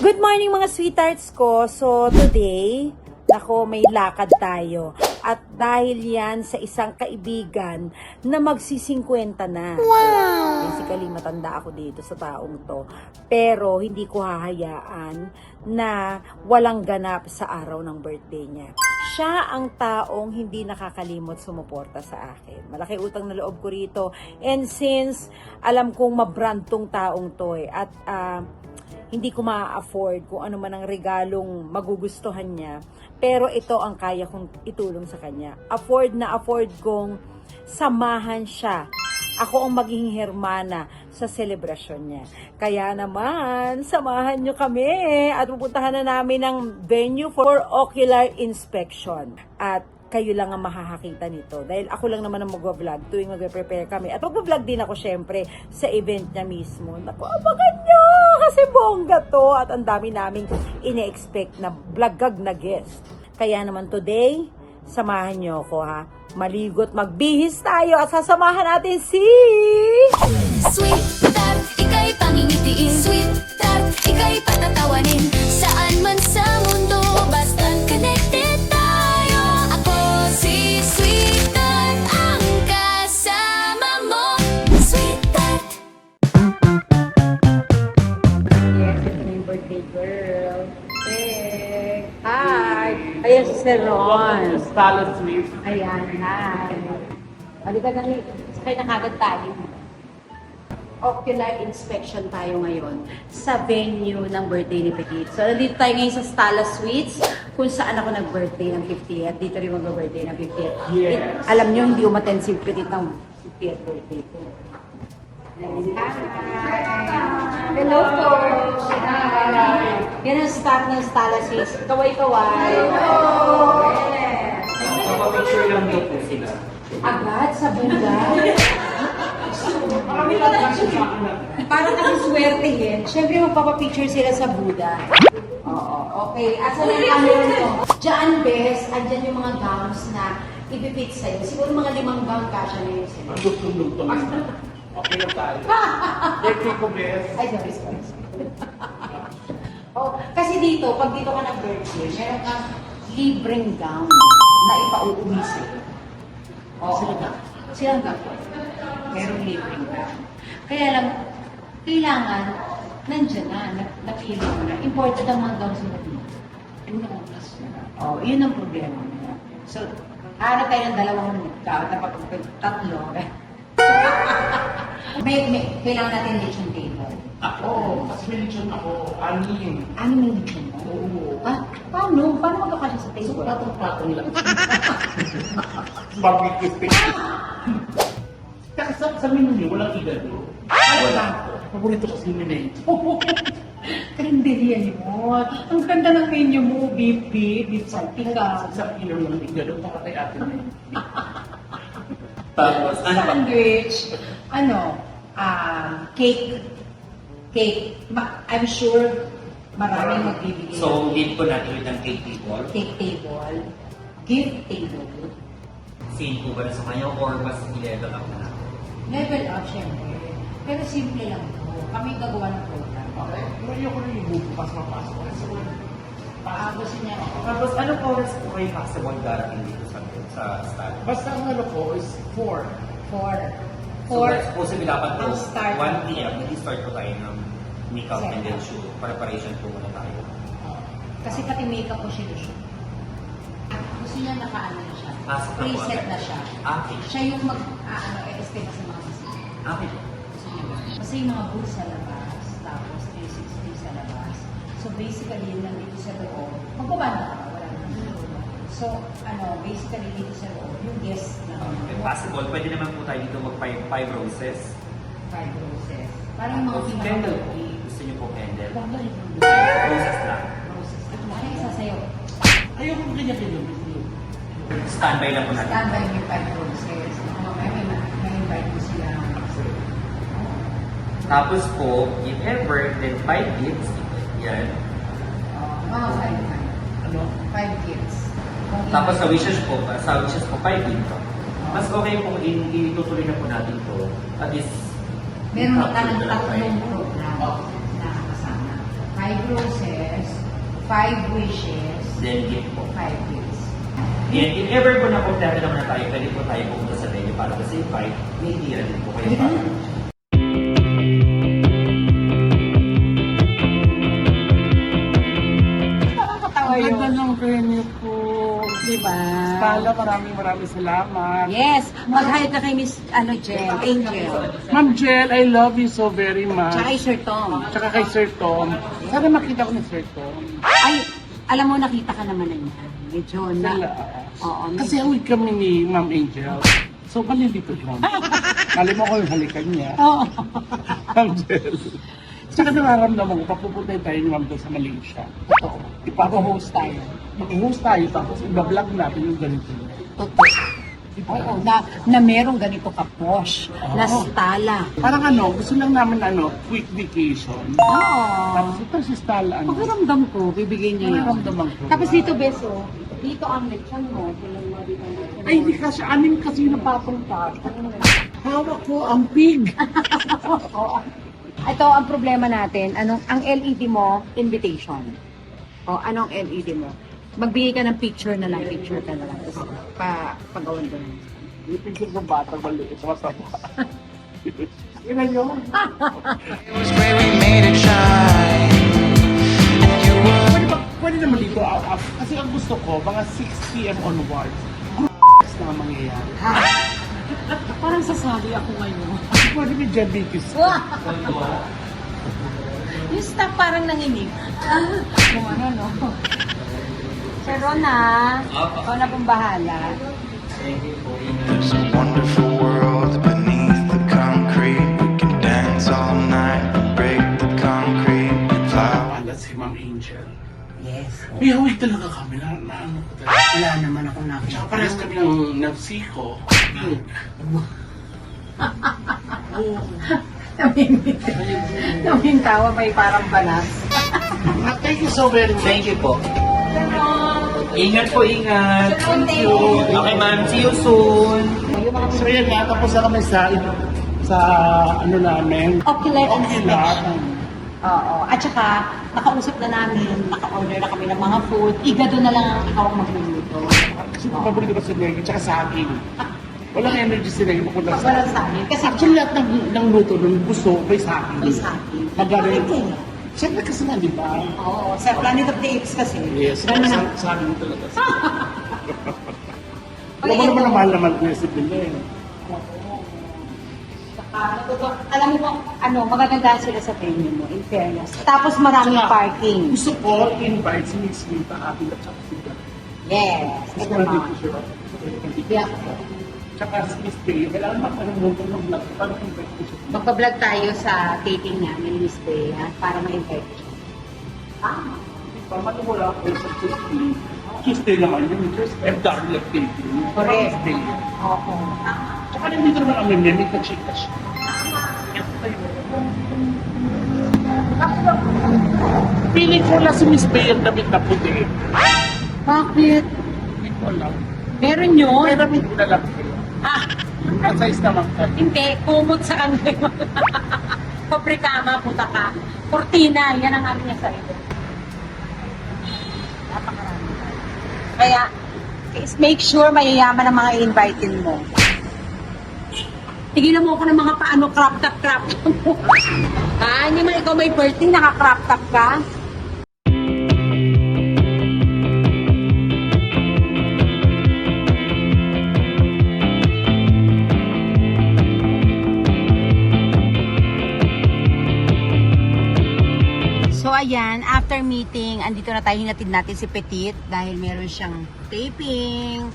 Good morning mga sweethearts ko. So today, ako may lakad tayo. At dahil yan sa isang kaibigan na magsisingkwenta na. Wow! Basically, matanda ako dito sa taong to. Pero hindi ko hahayaan na walang ganap sa araw ng birthday niya. Siya ang taong hindi nakakalimot sumuporta sa akin. Malaki utang na loob ko rito. And since alam kong mabrand tong taong to at hindi ko ma-afford kung ano man ang regalong magugustuhan niya. Pero ito ang kaya kong itulong sa kanya. Afford kong samahan siya. Ako ang magiging hermana sa selebrasyon niya. Kaya naman, samahan nyo kami at pupuntahan na namin ang venue for ocular inspection. At kayo lang ang makakakita nito. Dahil ako lang naman ang mag-vlog tuwing mag-prepare kami. At mag-vlog din ako syempre sa event niya mismo. Naku, abangan nyo! Kasi bongga to. At ang dami naming ine-expect na vloggag na guest. Kaya naman today, samahan nyo ako ha. Maligot, magbihis tayo at sasamahan natin si... Sweet Tart, ika'y pangingitiin. Sweet Tart, ika'y patatawanin. Saan man sa mundo, basta't connected tayo. Ako si Sweet Tart, ang kasama mo. Sweet Tart. Yes, it's my birthday girl. Hey. Hi! Ayan si Sir Ron. Style sweet. Ayan, hi. Halika na, sakay na kagad tayo. Ocular inspection tayo ngayon sa venue ng birthday ni Petit. So, nandito tayo ngayon sa Stala Suites kung saan ako nag-birthday ng 50th. Dito rin mag-birthday ng 50th. Yes. Alam nyo, hindi umattend si Petit ng 50th birthday ko. Hi! Hello po! Hi! Yan ang staff ng Stala Suites. Kaway-kaway! Hello! Yes! Picture lang daw po sila. Agad sa bunda. Marami lang kasi sa akin na. Para kasi swertehin, syempre magpapapicture sila sa Buddha. Oo, okay. Asa na yung camera nito? Diyan, Bes, andyan yung mga gowns na ipipit sa'yo. Siguro mga 5 gown kasha na yun sa'yo. Ang lutong-lutong. Okay na tayo. Birthday ko, best. Ay, sorry. Oh, kasi dito, pag dito ka nag-birthday, meron kang libreng gown na ipauuwi sa'yo. Oo. Silang gown. Merong libreng gown. Kaya lang, kailangan, nandyan na, napili mo na. Important ang mga gowns mo dito. Yun ang oras na. Oh, yun ang problema mo. So, hanap tayo ng 2 gown, tapos tatlo. Kailangan natin lechon table. Ako, kasi may lechon ako. Anin. Ano may lechon mo? Oo. Ah, paano? Paano magkakasya sa table? Patong-patong lang. Barbecue steak. Kasi sa menu niyo, walang igado. Wala. Paborito ko si Minay. Karinderya yun. Ang ganda ng menu mo, beef salpika. Sa ilaw ng igado, para kay ate na yun. Tapos, Sandwich, cake. I'm sure maraming magbibigay. So, lead ko natin yung cake table. Cake table, gift table, Same po ba na sa kanya or mas i-level up na? level up syempre. Pero simple lang po. Kami gagawa ng program. okay. Pero ayoko na yung bukas mapasok. Kasi Gusto niya. Tapos, anong oras po kayo possible darating dito sa style? basta ang ano ko is 4. So, that's possible dapat po Ang start. 1 p.m. Nag-start po tayo ng makeup Set and then up. shoot. Preparation po muna tayo. Kasi pati makeup ko siya siya. Gusto niya nakaano na siya. Pasok na po Preset agad. na siya. Okay. Siya yung i-escape sa mga masaya. Okay. Gusto niya. Kasi yung mga booths sa labas, tapos 360 sa labas. So basically, yun nandito sa loob. Magbabanda ka, wala naman. So, basically dito sa loob, yung guest na If possible, pwede naman po tayo dito mag-5 roses. 5 roses. Parang mga Tapos, candle po. Gusto niyo po candle? Babalik. Roses lang. Roses. Ano yung sasayaw? Ayoko kanya-kanya. Standby lang po natin. Standby yung 5 roses. May invite mo sila. Tapos po, if ever, then 5 gifts. Yan. Mga 5. Ano? 5 gifts. Tapos sa wishes po, 5 dito. Mas okay po itutuloy na po natin to. At least, meron ka ng tatlong program na kasama. 5 roses, 5 wishes, Then gift po. 5 gifts. And if ever po na-compare naman na tayo, pwede po tayo pumunta sa venue para sa same fight, may idea din po kayo para. Ang ganda ng venue po. Diba? Stella, maraming salamat. Yes, mag-hi ka kay Miss Jel, Angel. Ma'am Jel, I love you so very much. Tsaka kay Sir Tom. Tsaka kay Sir Tom. Sana makita ko ni Sir Tom. Ay, alam mo, nakita ka naman na niya. Medyo na. Sila. Oo, Kasi away kami ni Ma'am Angel. So, malilito lang. Alam mo ko yung halikan niya. Oo. Ma'am Jel. Tsaka nararamdaman ko, papupunta tayo ni Ma'am doon sa Malaysia. Totoo. Ipapahost tayo. Mag-host tayo, tapos i-vlog natin yung ganito. Totoo. Oo, na merong ganito ka-posh, na Oo. stala. Parang gusto lang namin quick vacation. Oo. Tapos ito si Stella, Pakiramdam ko, bibigyan niya yun. Nararamdaman ko. Tapos dito, beso, dito ang lechon mo. Tingnan mo dito ang lechon mo. Ay, hindi kasi, anim kasi napapangtatang. Hawak ko ang pig. Oo. Ito ang problema natin. Ang LED mo, invitation. O, anong LED mo? Magbigay ka ng picture na lang, picture ka na lang. Tapos, pagawan doon. Yung picture ng bata, maliit, masama. Yun na yun. was where we made it shine. And you were Pwede naman dito, kasi ang gusto ko, mga 6 p.m. onwards, na mangyayari. Parang sasabi ako ngayon. Pwede may diabetes. Yung staff parang nanginig. Kung ano, no? Sir Rona, ikaw na pong bahala. There's a wonderful world beneath the concrete. We can dance all night, break the concrete, and fly. Pala si Ma'am Angel. Yes. May hawig talaga kami na ano ko talaga. Wala naman akong nakita. Tsaka parehas kami ng nagsiko. Oo. Naming tawa may parang balas. Thank you so very much. Thank you po. Ingat po, ingat. Thank you. Okay ma'am, see you soon. So yan nga, tapos na kami sa ano namin. Ocular Ocular. Oo. At saka, nakausap na namin, naka-order na kami ng mga food. Igado na lang ikaw ang magluluto. Kasi paborito ko si Negi, tsaka sa akin. Walang energy si Negi, makulang sa Wala sa amin. Kasi Actually, lahat ng luto ng gusto, may sa akin. may sa akin. Magaling. Bakit eh? Siyempre kasi nga, di ba? Oo. Sa Planet of the Apes kasi. Yes, Ganun na. sa akin talaga. Pag Alam mo naman ito- na mahal naman ko yung si Belen. Alam mo kung magaganda sila sa venue mo, in fairness. Tapos maraming Tsaka, parking. Gusto ko invite si Miss Rita atin at saka si Belen. Yes. Gusto Ito ko na na. dito siya. Yeah. Tsaka si Miss Bea, kailangan makalimutan ng vlog. Paano invite ko siya? Magpa-vlog tayo sa taping namin ni Miss Bea para ma-invite ko siya. Tama. Paano wala ako sa Tuesday? Tuesday naman yun. FW taping. Correct. Tuesday. Oo. Tsaka nandito naman ang mimimik na chika siya. Piling ko lang si Miss Bea ang damit na puti. Bakit? Hindi ko alam. Meron yun? May damit na lang. Ah, Ang size naman ka. hindi. Kumot sa kanila. Pabrikama, puta ka. Cortina, yan ang aming sarili. Napakarami. Kaya, make sure mayayaman ang mga i-invite mo. Tigilan mo ako ng mga paano crop top mo. Ha? Hindi man ikaw may birthday, naka-crop top ka? So ayan, after meeting, andito na tayo, hinatid natin si Petit dahil meron siyang taping.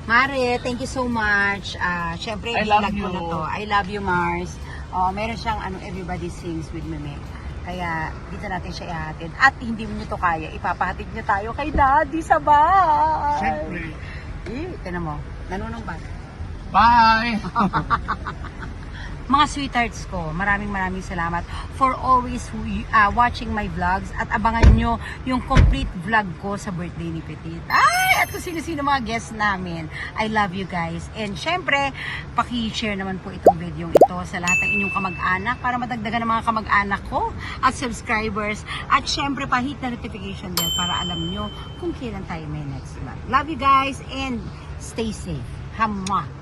Mare, thank you so much. Syempre, I love i-vlog ko you. na to. I love you, Mars. Meron siyang Everybody Sings with Meme. Kaya dito natin siya ihatid. At hindi mo nyo to kaya, ipapahatid nyo tayo kay Daddy sa bahay. Siyempre. Tinan mo, nanunong ba? Bye! Mga sweethearts ko, maraming salamat for always watching my vlogs at abangan nyo yung complete vlog ko sa birthday ni Petit. Ay, at kung sino-sino mga guests namin. I love you guys. And syempre, paki-share naman po itong video ito sa lahat ng inyong kamag-anak para madagdagan ng mga kamag-anak ko at subscribers. At syempre, pa-hit na notification bell para alam nyo kung kailan tayo may next vlog. Love you guys and stay safe. Hamma!